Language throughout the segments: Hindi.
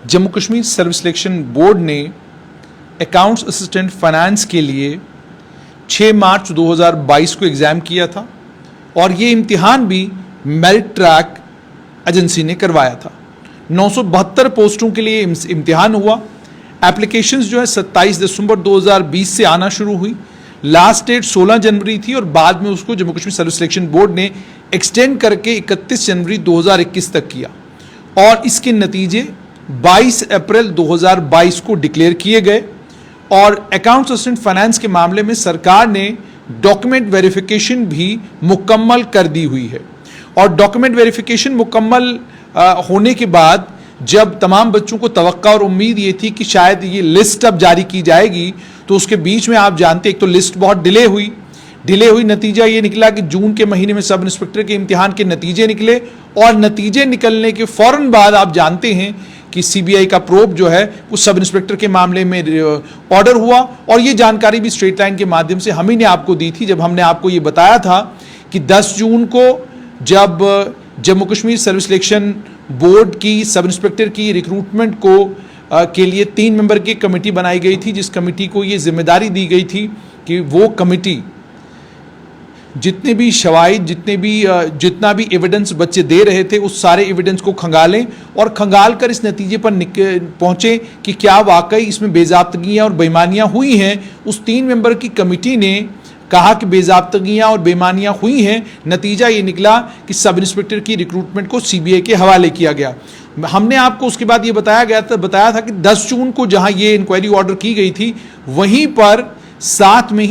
Jammu Kashmir service selection board ने अकाउंट्स असिस्टेंट फाइनेंस के लिए 6 मार्च 2022 को एग्ज़ाम किया था और ये इम्तिहान भी मेरिट ट्रैक एजेंसी ने करवाया था। 972 पोस्टों के लिए इम्तिहान हुआ। एप्लीकेशंस जो है 27 दिसंबर 2020 से आना शुरू हुई। लास्ट डेट 16 जनवरी थी और बाद में उसको Jammu Kashmir service selection board ने एक्सटेंड करके 31 जनवरी 2021 तक किया और इसके नतीजे 22 अप्रैल 2022 को डिक्लेयर किए गए। और अकाउंट्स असिस्टेंट फाइनेंस के मामले में सरकार ने डॉक्यूमेंट वेरिफिकेशन भी मुकम्मल कर दी हुई है और डॉक्यूमेंट वेरिफिकेशन मुकम्मल होने के बाद जब तमाम बच्चों को तवक्का और उम्मीद ये थी कि शायद ये लिस्ट अब जारी की जाएगी, तो उसके बीच में आप जानते एक तो लिस्ट बहुत डिले हुई। नतीजा ये निकला कि जून के महीने में सब इंस्पेक्टर के इम्तिहान के नतीजे निकले और नतीजे निकलने के फौरन बाद आप जानते हैं कि सीबीआई का प्रोब जो है उस सब इंस्पेक्टर के मामले में ऑर्डर हुआ। और ये जानकारी भी स्ट्रेट लाइन के माध्यम से हम ही ने आपको दी थी जब हमने आपको ये बताया था कि 10 जून को जब Jammu Kashmir service selection board की सब इंस्पेक्टर की रिक्रूटमेंट को के लिए 3 मेंबर की कमेटी बनाई गई थी, जिस कमेटी को ये जिम्मेदारी दी गई थी कि वो कमेटी जितने भी शवाहिद जितना भी एविडेंस बच्चे दे रहे थे उस सारे एविडेंस को खंगालें और खंगाल कर इस नतीजे पर पहुंचे कि क्या वाकई इसमें बेज़ाब्तगियां और बेईमानियां हुई हैं। उस 3 मेंबर की कमेटी ने कहा कि बेज़ाब्तगियां और बेईमानियां हुई हैं। नतीजा ये निकला कि सब इंस्पेक्टर की रिक्रूटमेंट को सीबीआई के हवाले किया गया। हमने आपको उसके बाद ये बताया था कि 10 जून को जहां ये इंक्वायरी ऑर्डर की गई थी वहीं पर साथ में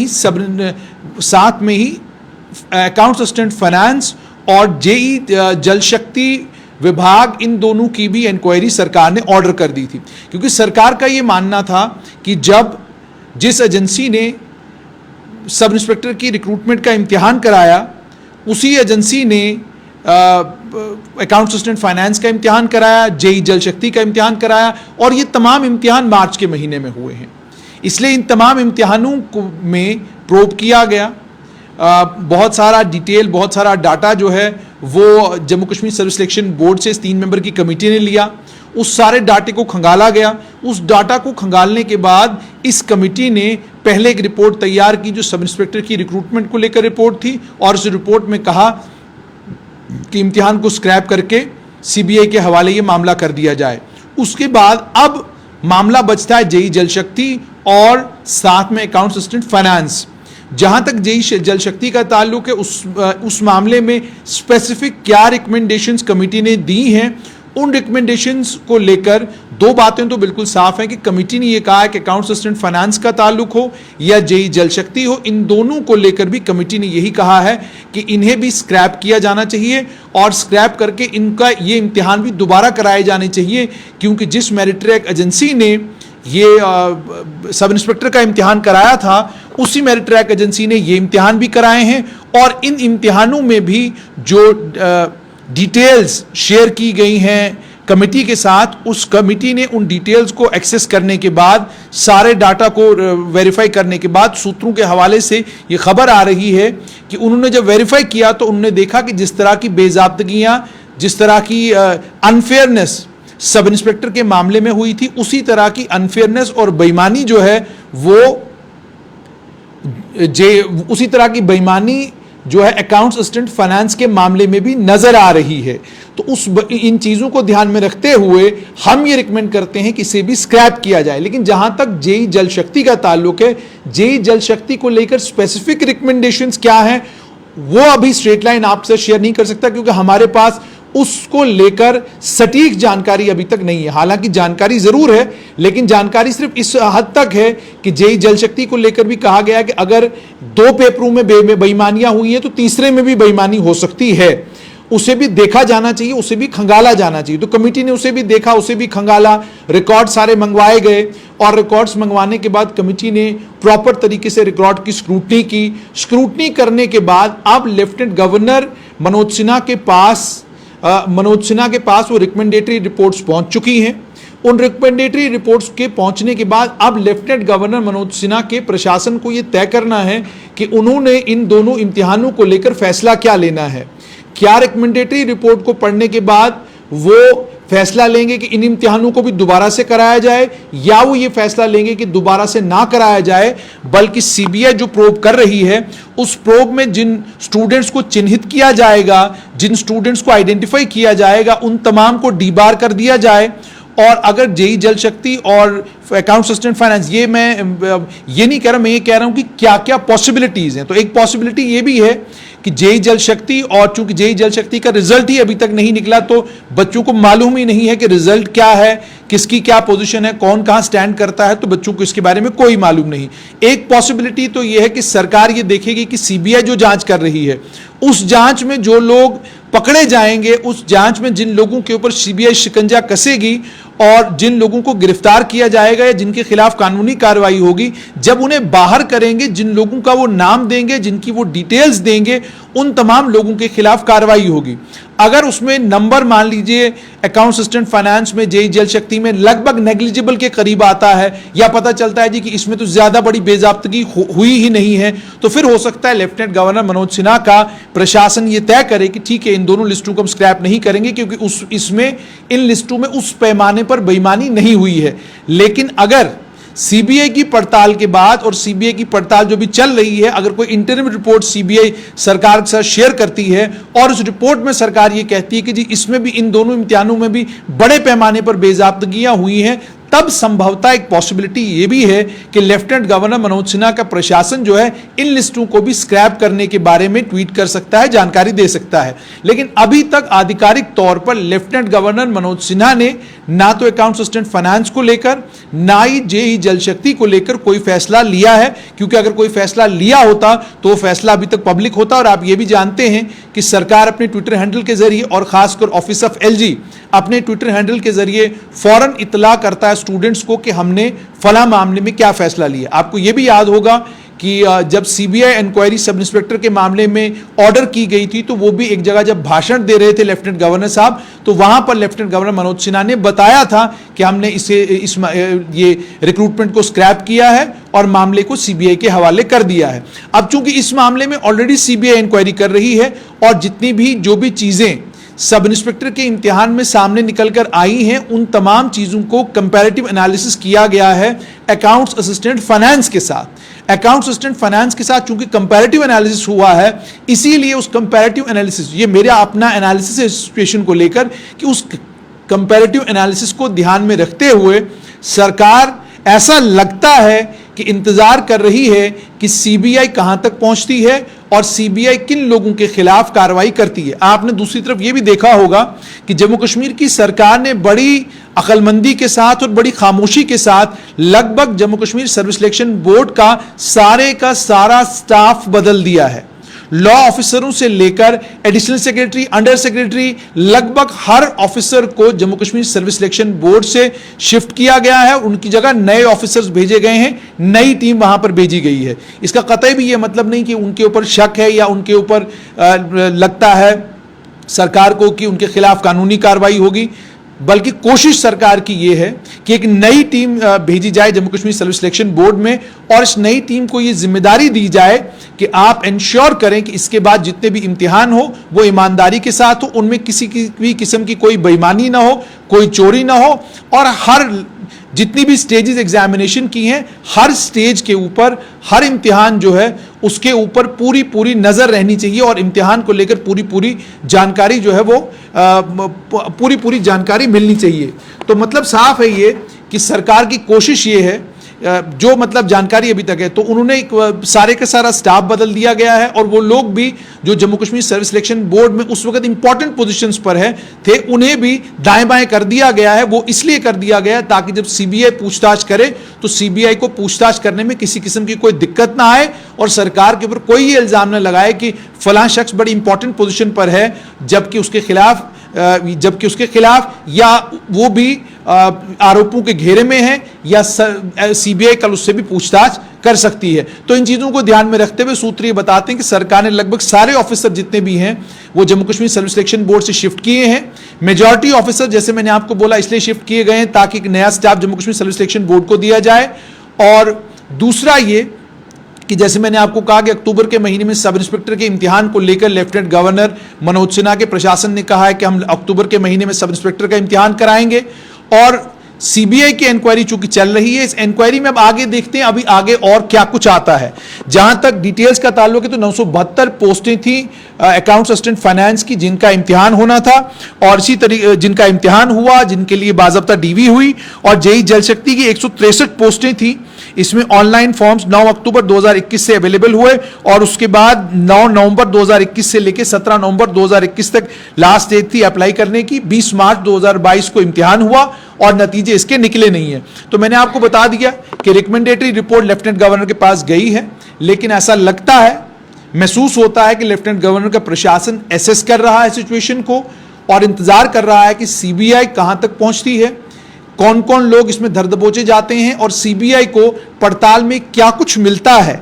ही अकाउंट्स असिस्टेंट फाइनेंस और जेई जल शक्ति विभाग, इन दोनों की भी इंक्वायरी सरकार ने ऑर्डर कर दी थी, क्योंकि सरकार का ये मानना था कि जब जिस एजेंसी ने सब इंस्पेक्टर की रिक्रूटमेंट का इम्तिहान कराया उसी एजेंसी ने अकाउंट्स असिस्टेंट फाइनेंस का इम्तिहान कराया, जेई जल शक्ति का इम्तिहान कराया और ये तमाम इम्तिहान मार्च के महीने में हुए हैं। इसलिए इन तमाम इम्तिहानों में प्रोब किया गया। बहुत सारा डिटेल, बहुत सारा डाटा जो है वो Jammu Kashmir service selection board से इस 3 मेंबर की कमेटी ने लिया। उस सारे डाटे को खंगाला गया। उस डाटा को खंगालने के बाद इस कमेटी ने पहले एक रिपोर्ट तैयार की जो सब इंस्पेक्टर की रिक्रूटमेंट को लेकर रिपोर्ट थी और उस रिपोर्ट में कहा कि इम्तिहान को स्क्रैप करके सीबीआई के हवाले ये मामला कर दिया जाए। उसके बाद अब मामला बचता है जेई जल शक्ति और साथ में अकाउंट्स असिस्टेंट फाइनेंस। जहां तक जेई जल शक्ति का ताल्लुक है उस मामले में स्पेसिफिक क्या रिकमेंडेशंस कमेटी ने दी हैं, उन रिकमेंडेशंस को लेकर 2 बातें तो बिल्कुल साफ हैं कि कमेटी ने यह कहा है कि अकाउंट्स असिस्टेंट फाइनेंस का ताल्लुक हो या जेई जल शक्ति हो, इन दोनों को लेकर भी कमेटी ने यही कहा है कि इन्हें भी स्क्रैप किया जाना चाहिए और स्क्रैप करके इनका ये इम्तिहान भी दोबारा कराए जाने चाहिए, क्योंकि जिस मेरिट ट्रैक एजेंसी ने ये सब इंस्पेक्टर का इम्तिहान कराया था उसी मेरिट ट्रैक एजेंसी ने ये इम्तिहान भी कराए हैं और इन इम्तिहानों में भी जो डिटेल्स शेयर की गई हैं कमेटी के साथ, उस कमेटी ने उन डिटेल्स को एक्सेस करने के बाद, सारे डाटा को वेरीफाई करने के बाद सूत्रों के हवाले से ये खबर आ रही है कि उन्होंने जब वेरीफाई किया तो उन्होंने देखा कि जिस तरह की बेज़ाब्तगियां, जिस तरह की अनफेयरनेस सब इंस्पेक्टर के मामले में हुई थी, उसी तरह की अनफेयरनेस और बेईमानी जो है उसी तरह की बेईमानी जो है अकाउंट्स असिस्टेंट फाइनेंस के मामले में भी नजर आ रही है। तो इन चीजों को ध्यान में रखते हुए हम ये रिकमेंड करते हैं कि इसे भी स्क्रैप किया जाए। लेकिन जहां तक जेई जल शक्ति का ताल्लुक है, जेई जल शक्ति को लेकर स्पेसिफिक रिकमेंडेशंस क्या हैं वो अभी स्ट्रेट लाइन आपसे शेयर नहीं कर सकता, क्योंकि हमारे पास उसको लेकर सटीक जानकारी अभी तक नहीं है। हालांकि जानकारी जरूर है, लेकिन जानकारी सिर्फ इस हद तक है कि जेई जल शक्ति को लेकर भी कहा गया कि अगर 2 पेपरों में बेईमानियां हुई हैं तो तीसरे में भी बेईमानी हो सकती है, उसे भी देखा जाना चाहिए, उसे भी खंगाला जाना चाहिए। तो कमेटी ने उसे भी देखा, उसे भी खंगाला, रिकॉर्ड सारे मंगवाए गए और रिकॉर्ड्स मंगवाने के बाद कमेटी ने प्रॉपर तरीके से रिकॉर्ड की स्क्रूटनी की। स्क्रूटनी करने के बाद अब लेफ्टिनेंट गवर्नर मनोज सिन्हा के पास वो रिकमेंडेटरी रिपोर्ट्स पहुंच चुकी हैं। उन रिकमेंडेटरी रिपोर्ट्स के पहुंचने के बाद अब लेफ्टिनेंट गवर्नर मनोज सिन्हा के प्रशासन को यह तय करना है कि उन्होंने इन दोनों इम्तिहानों को लेकर फैसला क्या लेना है। क्या रिकमेंडेटरी रिपोर्ट को पढ़ने के बाद वो फैसला लेंगे कि इन इम्तिहानों को भी दोबारा से कराया जाए, या वो ये फैसला लेंगे कि दोबारा से ना कराया जाए, बल्कि सीबीआई जो प्रोब कर रही है उस प्रोब में जिन स्टूडेंट्स को चिन्हित किया जाएगा, जिन स्टूडेंट्स को आइडेंटिफाई किया जाएगा, उन तमाम को डीबार कर दिया जाए। और अगर जेई जल शक्ति और अकाउंट असिस्टेंट फाइनेंस, ये मैं ये नहीं कह रहा, मैं ये कह रहा हूं कि क्या क्या पॉसिबिलिटीज हैं। तो एक पॉसिबिलिटी ये भी है कि जेई जल शक्ति, और चूंकि जेई जल शक्ति का रिजल्ट ही अभी तक नहीं निकला तो बच्चों को मालूम ही नहीं है कि रिजल्ट क्या है, किसकी क्या पोजीशन है, कौन कहां स्टैंड करता है, तो बच्चों को इसके बारे में कोई मालूम नहीं। एक पॉसिबिलिटी तो यह है कि सरकार ये देखेगी कि सीबीआई जो जांच कर रही है उस जांच में जो लोग पकड़े जाएंगे, उस जांच में जिन लोगों के ऊपर सीबीआई शिकंजा कसेगी और जिन लोगों को गिरफ्तार किया जाएगा या जिनके खिलाफ कानूनी कार्रवाई होगी, जब उन्हें बाहर करेंगे, जिन लोगों का वो नाम देंगे, जिनकी वो डिटेल्स देंगे, उन तमाम लोगों के खिलाफ कार्रवाई होगी। अगर उसमें नंबर मान लीजिए अकाउंट असिस्टेंट फाइनेंस में, जेई जल शक्ति में लगभग नेग्लिजिबल के करीब आता है, या पता चलता है जी कि इसमें तो ज्यादा बड़ी बेजाब्तगी हुई ही नहीं है, तो फिर हो सकता है लेफ्टिनेंट गवर्नर मनोज सिन्हा का प्रशासन ये तय करे कि ठीक है, इन दोनों लिस्टों को हम स्क्रैप नहीं करेंगे क्योंकि इसमें इन लिस्टों में उस पैमाने पर बेईमानी नहीं हुई है। लेकिन अगर सीबीआई की पड़ताल के बाद, और सीबीआई की पड़ताल जो भी चल रही है, अगर कोई इंटरिम रिपोर्ट सीबीआई सरकार के साथ शेयर करती है और उस रिपोर्ट में सरकार ये कहती है कि जी इसमें भी, इन दोनों इम्तिहानों में भी बड़े पैमाने पर बेजाब्तगियां हुई हैं, तब संभवतः एक पॉसिबिलिटी ये भी है कि लेफ्टिनेंट गवर्नर मनोज सिन्हा का प्रशासन जो है इन लिस्टों को भी स्क्रैप करने के बारे में ट्वीट कर सकता है, जानकारी दे सकता है। लेकिन अभी तक आधिकारिक तौर पर लेफ्टिनेंट गवर्नर मनोज सिन्हा ने ना तो अकाउंट असिस्टेंट फाइनेंस को लेकर, ना ही जेई जल शक्ति को लेकर कोई फैसला लिया है, क्योंकि अगर कोई फैसला लिया होता तो फैसला अभी तक पब्लिक होता। और आप ये भी जानते हैं कि सरकार अपने ट्विटर हैंडल के जरिए, और खासकर ऑफिस ऑफ एलजी अपने ट्विटर हैंडल के जरिए फौरन इतला करता है स्टूडेंट्स को कि हमने फला मामले में क्या फैसला लिया। आपको यह भी याद होगा कि जब सीबीआई इंक्वायरी सब इंस्पेक्टर के मामले में ऑर्डर की गई थी, तो वो भी एक जगह जब भाषण दे रहे थे लेफ्टिनेंट गवर्नर साहब, तो वहां पर लेफ्टिनेंट गवर्नर मनोज सिन्हा ने बताया था कि हमने ये रिक्रूटमेंट को स्क्रैप किया है और मामले को सीबीआई के हवाले कर दिया है। अब चूंकि इस मामले में ऑलरेडी सीबीआई इंक्वायरी कर रही है और जितनी भी जो भी चीजें सब इंस्पेक्टर के इम्तिहान में सामने निकलकर आई हैं, उन तमाम चीजों को कंपैरेटिव एनालिसिस किया गया है अकाउंट्स असिस्टेंट फाइनेंस के साथ। अकाउंट्स असिस्टेंट फाइनेंस के साथ चूंकि कंपैरेटिव एनालिसिस हुआ है, इसीलिए उस कंपैरेटिव एनालिसिस, ये मेरा अपना एनालिसिस है सिचुएशन को लेकर, कि उस कंपैरेटिव एनालिसिस को ध्यान में रखते हुए सरकार, ऐसा लगता है कि इंतजार कर रही है कि सीबीआई कहां तक पहुंचती है और सीबीआई किन लोगों के खिलाफ कार्रवाई करती है। आपने दूसरी तरफ यह भी देखा होगा कि जम्मू कश्मीर की सरकार ने बड़ी अकलमंदी के साथ और बड़ी खामोशी के साथ लगभग Jammu Kashmir service selection board का सारा स्टाफ बदल दिया है। लॉ ऑफिसरों से लेकर एडिशनल सेक्रेटरी, अंडर सेक्रेटरी, लगभग हर ऑफिसर को Jammu Kashmir service selection board से शिफ्ट किया गया है। उनकी जगह नए ऑफिसर्स भेजे गए हैं, नई टीम वहां पर भेजी गई है। इसका कतई भी यह मतलब नहीं कि उनके ऊपर शक है या उनके ऊपर लगता है सरकार को कि उनके खिलाफ कानूनी कार्रवाई होगी, बल्कि कोशिश सरकार की यह है कि एक नई टीम भेजी जाए Jammu Kashmir service selection board में, और इस नई टीम को यह जिम्मेदारी दी जाए कि आप इंश्योर करें कि इसके बाद जितने भी इम्तिहान हो वो ईमानदारी के साथ हो, उनमें किसी की भी किस्म की कोई बेईमानी ना हो, कोई चोरी ना हो, और हर जितनी भी स्टेजेस एग्जामिनेशन की हैं, हर स्टेज के ऊपर, हर इम्तिहान जो है उसके ऊपर पूरी नजर रहनी चाहिए और इम्तिहान को लेकर पूरी जानकारी जो है वो पूरी जानकारी मिलनी चाहिए। तो मतलब साफ है ये कि सरकार की कोशिश ये है, जो मतलब जानकारी अभी तक है, तो उन्होंने सारे का सारा स्टाफ बदल दिया गया है, और वो लोग भी जो Jammu Kashmir service selection board में उस वक्त इंपॉर्टेंट पोजीशंस पर है थे, उन्हें भी दाएं बाएं कर दिया गया है। वो इसलिए कर दिया गया है ताकि जब सीबीआई पूछताछ करे तो सीबीआई को पूछताछ करने में किसी किस्म की कोई दिक्कत ना आए और सरकार के ऊपर कोई ये इल्जाम न लगाए कि फलां शख्स बड़ी इंपॉर्टेंट पोजीशन पर है, जबकि उसके खिलाफ या वो भी आरोपों के घेरे में है, या सीबीआई कल उससे भी पूछताछ कर सकती है। तो इन चीजों को ध्यान में रखते हुए सूत्र ये बताते हैं कि सरकार ने लगभग सारे ऑफिसर जितने भी हैं वो Jammu Kashmir service selection board से शिफ्ट किए हैं। मेजॉरिटी ऑफिसर, जैसे मैंने आपको बोला, इसलिए शिफ्ट किए गए हैं ताकि एक नया staff Jammu Kashmir service selection board को दिया जाए। और दूसरा ये कि जैसे मैंने आपको कहा कि अक्टूबर के महीने में सब इंस्पेक्टर के इम्तिहान को लेकर लेफ्टिनेंट गवर्नर मनोज सिन्हा के प्रशासन ने कहा है कि हम अक्टूबर के महीने में सब इंस्पेक्टर का इम्तिहान कराएंगे। और सीबीआई की इंक्वायरी चूंकि चल रही है, इस इंक्वायरी में अब आगे देखते हैं अभी आगे और क्या कुछ आता है। जहां तक डिटेल्स का ताल्लुक है तो 972 पोस्टें थी अकाउंट्स असिस्टेंट फाइनेंस की जिनका इम्तिहान होना था, और इसी तरीके जिनका इम्तिहान हुआ, जिनके लिए बाज़ाब्ता डीवी हुई। और जेई जल शक्ति की 163 पोस्टें थी। इसमें ऑनलाइन फॉर्म्स 9 अक्टूबर 2021 से अवेलेबल हुए और उसके बाद 9 नवंबर 2021 से लेकर 17 नवंबर 2021 तक लास्ट डेट थी अप्लाई करने की। 20 मार्च 2022 को इम्तिहान हुआ और नतीजे इसके निकले नहीं है। तो मैंने आपको बता दिया कि रिकमेंडेटरी रिपोर्ट लेफ्टिनेंट गवर्नर के पास गई है, लेकिन ऐसा लगता है, महसूस होता है कि लेफ्टिनेंट गवर्नर का प्रशासन एसेस कर रहा है सिचुएशन को और इंतजार कर रहा है कि सीबीआई कहां तक पहुंचती है, कौन कौन लोग इसमें धर दबोचे जाते हैं और सीबीआई को पड़ताल में क्या कुछ मिलता है।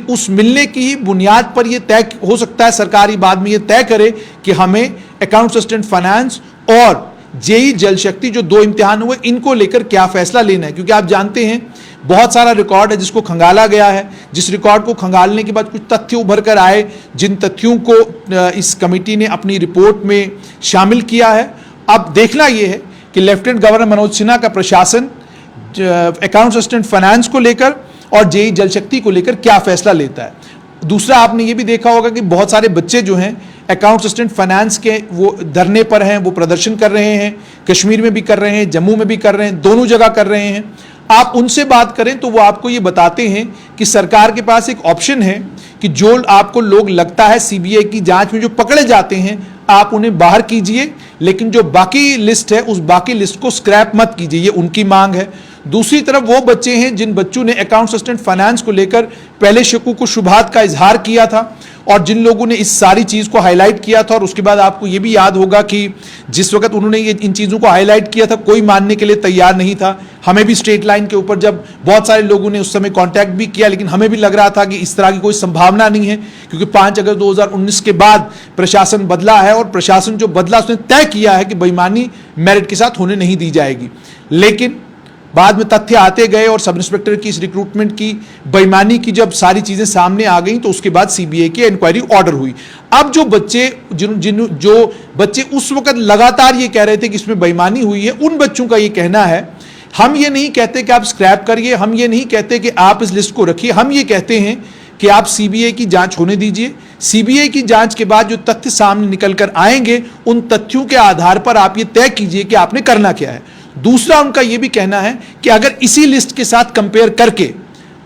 उस मिलने की ही बुनियाद पर यह तय हो सकता है सरकारी बाद में यह तय करे कि हमें अकाउंट असिस्टेंट फाइनेंस और जेई जल शक्ति जो 2 इम्तिहान हुए इनको लेकर क्या फैसला लेना है। क्योंकि आप जानते हैं बहुत सारा रिकॉर्ड है जिसको खंगाला गया है। जिस रिकॉर्ड को खंगालने के बाद कुछ तथ्य उभर कर आए, जिन तथ्यों को इस कमेटी ने अपनी रिपोर्ट में शामिल किया है। अब देखना यह है कि लेफ्टिनेंट गवर्नर मनोज सिन्हा का प्रशासन अकाउंट असिस्टेंट फाइनेंस को लेकर और जेई जल शक्ति को लेकर क्या फैसला लेता है। दूसरा, आपने ये भी देखा होगा कि बहुत सारे बच्चे जो हैं अकाउंट असिस्टेंट फाइनेंस के वो धरने पर हैं, वो प्रदर्शन कर रहे हैं, कश्मीर में भी कर रहे हैं, जम्मू में भी कर रहे हैं, दोनों जगह कर रहे हैं। आप उनसे बात करें तो वो आपको ये बताते हैं कि सरकार के पास एक ऑप्शन है कि जो आपको लोग लगता है सीबीआई की जांच में जो पकड़े जाते हैं आप उन्हें बाहर कीजिए, लेकिन जो बाकी लिस्ट है उस बाकी लिस्ट को स्क्रैप मत कीजिए, ये उनकी मांग है। दूसरी तरफ वो बच्चे हैं जिन बच्चों ने अकाउंट असिस्टेंट फाइनेंस को लेकर पहले शकूक व शुबहात का इजहार किया था और जिन लोगों ने इस सारी चीज को हाईलाइट किया था, और उसके बाद आपको ये भी याद होगा कि जिस वक्त उन्होंने ये इन चीजों को हाईलाइट किया था कोई मानने के लिए तैयार नहीं था। हमें भी स्ट्रेट लाइन के ऊपर जब बहुत सारे लोगों ने उस समय कांटेक्ट भी किया, लेकिन हमें भी लग रहा था कि इस तरह की कोई संभावना नहीं है, क्योंकि 5 अगस्त 2019 के बाद प्रशासन बदला है और प्रशासन जो बदला उसने तय किया है कि बेईमानी मेरिट के साथ होने नहीं दी जाएगी। लेकिन बाद में तथ्य आते गए और सब इंस्पेक्टर की इस रिक्रूटमेंट की बेईमानी की जब सारी चीजें सामने आ गई तो उसके बाद सीबीआई की इंक्वायरी ऑर्डर हुई। अब जो बच्चे जो बच्चे उस वक्त लगातार ये कह रहे थे कि इसमें बेईमानी हुई है, उन बच्चों का ये कहना है, हम ये नहीं कहते कि आप स्क्रैप करिए, हम ये नहीं कहते कि आप इस लिस्ट को रखिए, हम ये कहते हैं कि आप सीबीआई की जांच होने दीजिए। सीबीआई की जांच के बाद जो तथ्य सामने निकल कर आएंगे उन तथ्यों के आधार पर आप ये तय कीजिए कि आपने करना क्या है। दूसरा, उनका यह भी कहना है कि अगर इसी लिस्ट के साथ कंपेयर करके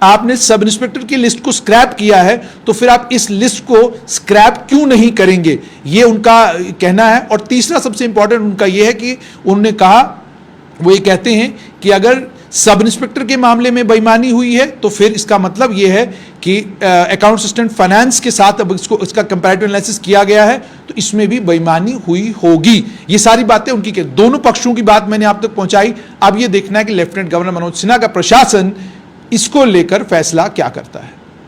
आपने सब इंस्पेक्टर की लिस्ट को स्क्रैप किया है तो फिर आप इस लिस्ट को स्क्रैप क्यों नहीं करेंगे, यह उनका कहना है। और तीसरा सबसे इंपॉर्टेंट उनका यह है कि उन्होंने कहा, वो ये कहते हैं कि अगर सब इंस्पेक्टर के मामले में बेईमानी हुई है तो फिर इसका मतलब यह है कि अकाउंट असिस्टेंट फाइनेंस के साथ अब इसका कंपैरेटिव एनालिसिस किया गया है तो इसमें भी बेईमानी हुई होगी। ये सारी बातें उनकी दोनों पक्षों की बात मैंने आप तक पहुंचाई। अब यह देखना है कि लेफ्टिनेंट गवर्नर मनोज सिन्हा का प्रशासन इसको लेकर फैसला क्या करता है।